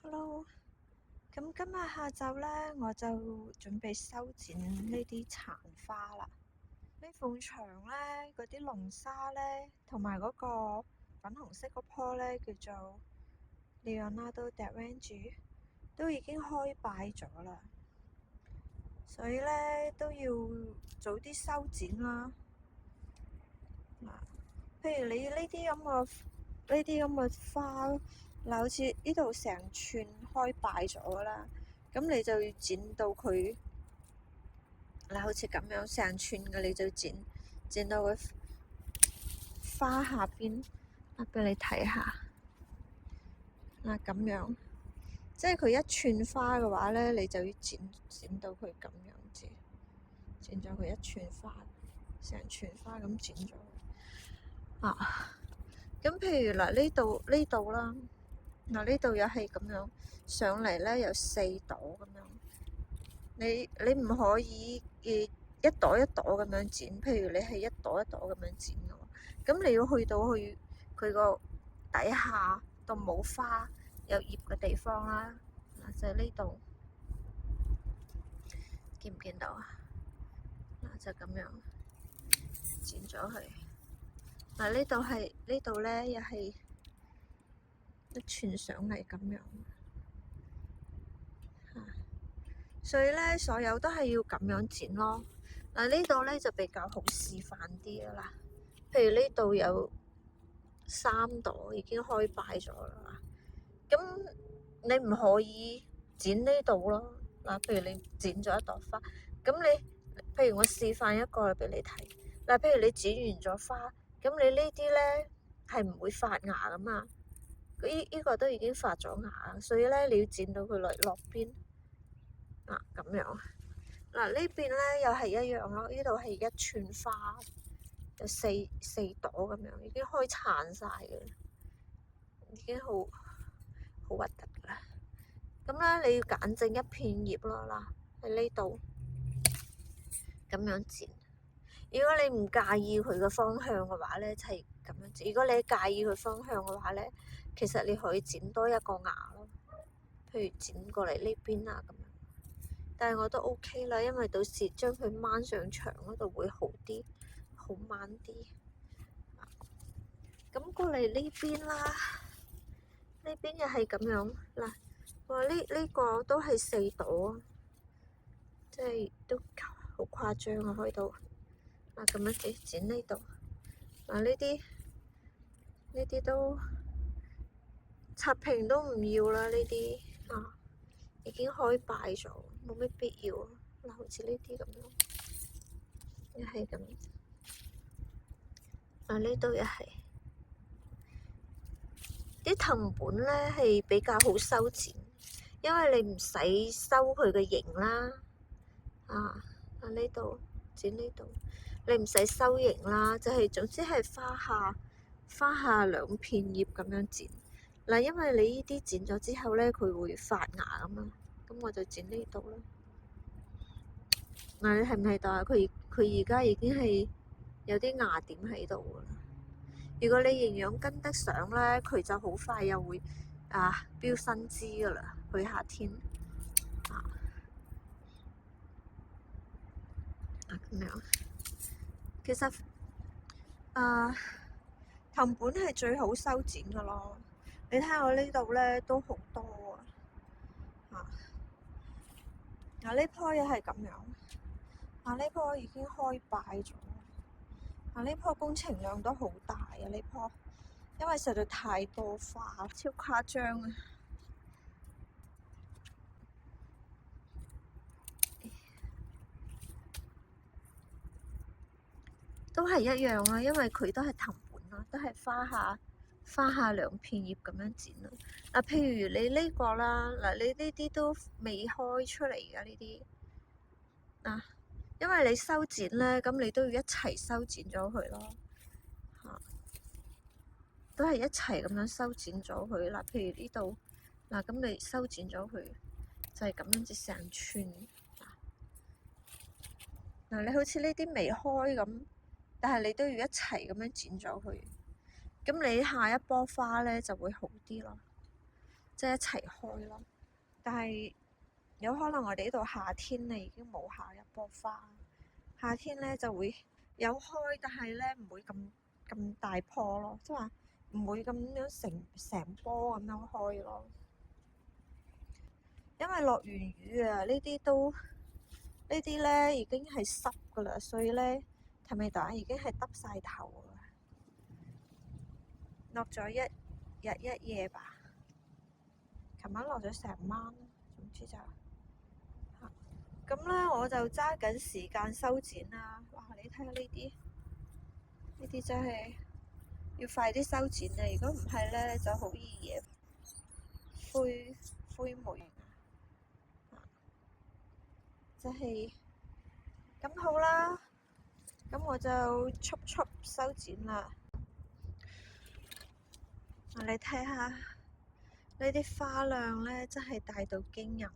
Hello，咁今日下晝呢，我就準備修剪呢啲殘花啦。呢埲牆呢，嗰啲龍沙呢，同埋嗰個粉紅色嗰棵呢，叫做 Leonardo da Vinci，都已經開擺咗啦，所以呢，都要早啲修剪啦。譬如你呢啲咁嘅花，嗱，好似呢度成串開敗咗啦，咁你就要剪到佢，嗱，好似咁樣成串嘅，你就剪到佢花下邊，俾你睇下，嗱，咁樣，即係佢一串花嘅話咧，你就要剪到佢咁樣子，剪咗佢一串花，成串花咁剪咗啊。咁譬如嗱，呢度啦，嗱，呢度又係咁樣上嚟咧，有4朵咁樣。你唔可以一朵一朵咁樣剪，譬如你係一朵一朵咁樣剪嘅喎，咁你要去到佢個底下到冇花有葉嘅地方啦，嗱，就係呢度，見唔見到啊？嗱，就咁樣剪咗佢。嗱，呢度咧又係一串上嚟咁樣，所以咧所有都係要咁樣剪咯。嗱，呢度咧就比較好示範啲㗎啦。譬如呢度有3朵已經開擺咗啦，咁你唔可以剪呢度咯。嗱，譬如你剪咗一朵花，咁譬如我示範一個俾你睇。嗱，譬如你剪完咗花，咁你呢啲咧係唔會發芽噶嘛？呢個都已經發咗芽，所以咧你要剪到佢落邊，咁樣。嗱，呢邊咧又係一樣咯，呢度係一串花。有四朵咁樣，已經開殘晒嘅，已經好核突噶啦。咁咧你要揀正一片葉咯，嗱，喺呢度咁樣剪。如果你唔介意佢嘅方向嘅話咧，就係咁樣剪。如果你介意佢方向嘅話咧，其實你可以剪多一個芽咯，譬如剪過嚟呢邊啊咁樣。但係我都 OK 啦，因為到時將佢掹上牆嗰度會好啲，好掹啲。咁過嚟呢邊啦，呢邊又係咁樣嗱。哇！呢個都係4朵，即係都好誇張啊！開到嗱咁樣剪呢度，嗱呢啲都插平都唔要啦，呢啲已經開敗咗，冇咩必要啊。嗱，好似呢啲咁樣，又係咁，呢度又係。啲藤本咧係比較好修剪，因為你唔使收佢嘅形啦。呢度剪呢度，你唔使收形啦，就係總之係花下2片葉咁樣剪。嗱，因為你呢啲剪咗之後咧，佢會發芽噶嘛，咁我就剪呢度啦。嗱，你係唔係度啊？佢而家已經係有啲芽點喺度噶啦。如果你營養跟得上咧，佢就好快又會飆新枝噶啦。去夏天咁樣，其實藤本係最好修剪噶咯。你睇我呢度咧都好多呢棵又係咁樣，呢棵已經開擺咗。呢棵工程量都好大啊！呢棵因為實在太多花，超誇張啊！都係一樣啦，因為佢都係藤本啦，都係花下2片葉咁樣剪啦。譬如你呢個啦，你呢啲都未開出嚟㗎呢啲因為你修剪咧，咁你都要一齊修剪咗佢咯，都係一齊咁樣修剪咗佢啦。譬如呢度咁你修剪咗佢就係咁樣子成串你好似呢啲未開咁，但係你都要一齊咁樣剪咗佢，咁你下一波花咧就會好啲咯。即係一齊開咯。但係有可能我哋呢度夏天咧已經冇下一波花，夏天咧就會有開，但係咧唔會咁大棵咯，即係話唔會咁樣成波咁樣開咯。因為落完雨啊，呢啲咧已經係濕噶啦，所以咧提米達已經係耷晒頭啦。落咗一日一夜吧，琴晚落咗成晚，總之就咁咧，我就揸緊時間修剪啦。哇！你睇下呢啲真係要快啲修剪啊！如果唔係咧，就好易嘢灰霉。即係咁好啦，咁我就速修剪啦。你睇下呢啲花量咧，真係大到驚人。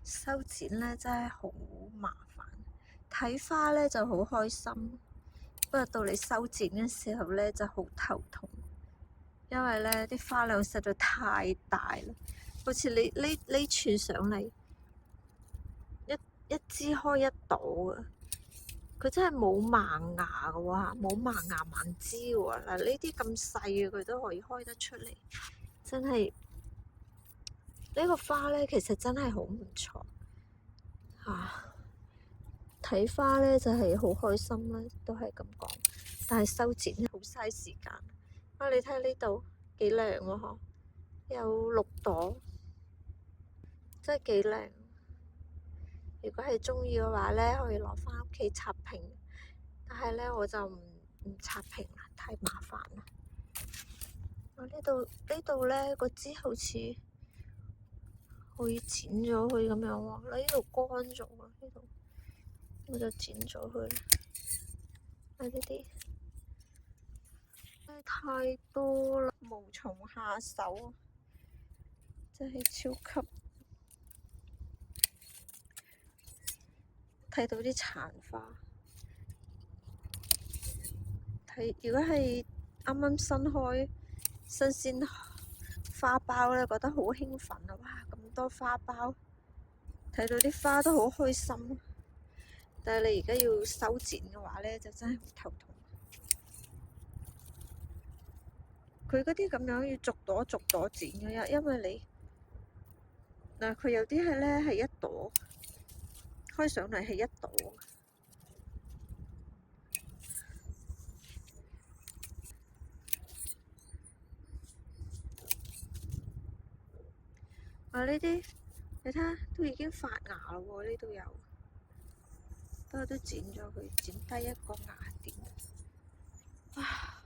修剪咧真係好麻煩，睇花咧就好開心，不過到你修剪嘅時候咧就好頭痛，因為咧啲花量實在太大啦，好似你傳上嚟一支開一朵啊！佢真係冇盲牙嘅喎，冇盲牙盲枝嘅喎。嗱，呢啲咁細嘅佢都可以開得出嚟，真係呢個花咧，其實真係好唔錯啊！睇花咧就係好開心啦，都係咁講。但係修剪好嘥時間。啊，你睇下呢度幾靚喎，嗬，有6朵，真係幾靚。如果係鍾意嘅話咧，可以攞返屋企插瓶。但係咧，我就唔插瓶啦，太麻煩啦。我呢度咧個枝好似可以剪咗佢咁樣喎。呢度乾咗啊，呢度我就剪咗佢。呢啲太多啦，無從下手，真係超級。睇到啲殘花，如果係啱啱新開新鮮花苞咧，覺得好興奮啊！哇，咁多花苞，睇到啲花都好開心。但係你而家要修剪嘅話咧，就真係好頭痛。佢嗰啲咁樣要逐朵剪嘅，因為你嗱佢有啲係咧係一朵開上嚟係一朵。啊！呢啲你睇下都已經發芽啦喎，呢度有，不過都剪咗佢，剪低一個芽點。啊！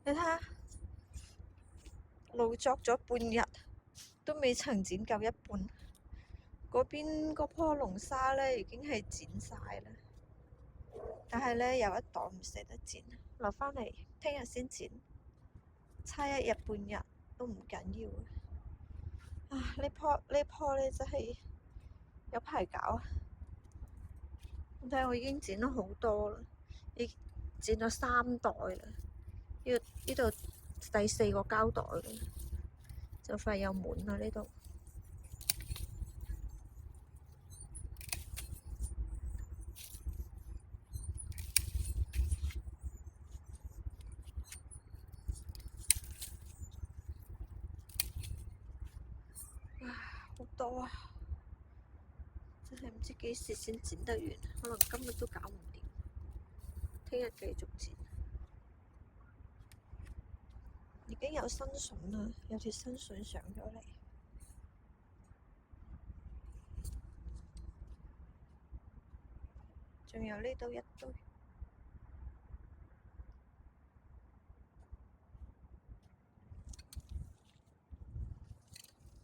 你睇下，勞作咗半日，都未曾剪夠一半。嗰邊嗰棵龍沙咧已經係剪晒啦，但係咧有一朵唔捨得剪，留返嚟聽日先剪，差1日半日都唔緊要。啊！呢棵咧真係有排搞啊！你睇我已經剪咗好多啦，已經剪咗3袋啦。呢度第4個膠袋啦，就快有滿啦呢度。好多啊！真係唔知幾時先剪得完，可能今日都搞唔掂，聽日繼續剪。已經有新筍啦，有條新筍上咗嚟，仲有呢度一堆。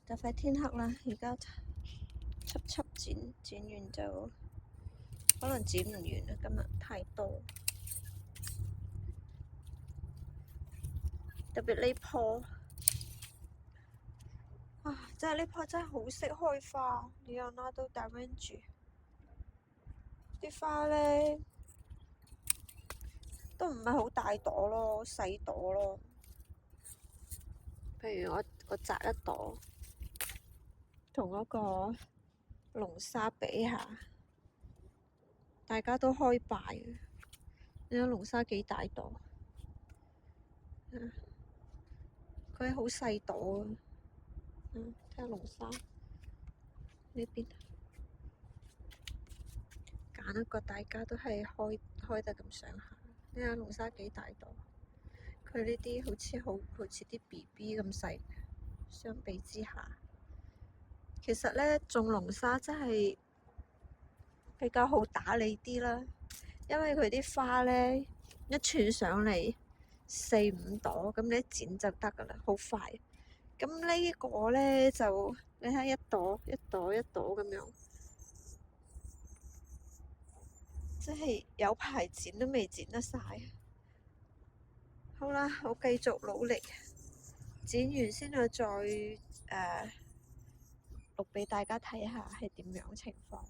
就快天黑啦，而家輯剪完就可能剪唔完啦，今日太多。特別呢棵啊，真係呢棵真係好識開花。Leonardo da Vinci 啲花咧都唔係好大朵咯，細朵咯。譬如個摘一朵，同嗰個龍沙比下，大家都開敗嘅。你睇龍沙幾大朵？佢係好細朵啊！睇下龍沙呢邊，揀一個大家都係開得咁上下。睇下龍沙幾大朵？佢呢啲好似啲 BB 咁細，相比之下，其實呢，種龍沙真係比較好打理啲啦，因為佢啲花呢，一串上嚟4-5朵，咁你一剪就得噶啦，好快。咁呢個呢，就你睇一朵一朵一朵咁樣，即係有排剪都未剪得晒。好啦，我繼續努力，剪完先去再錄俾大家睇下係點樣情況。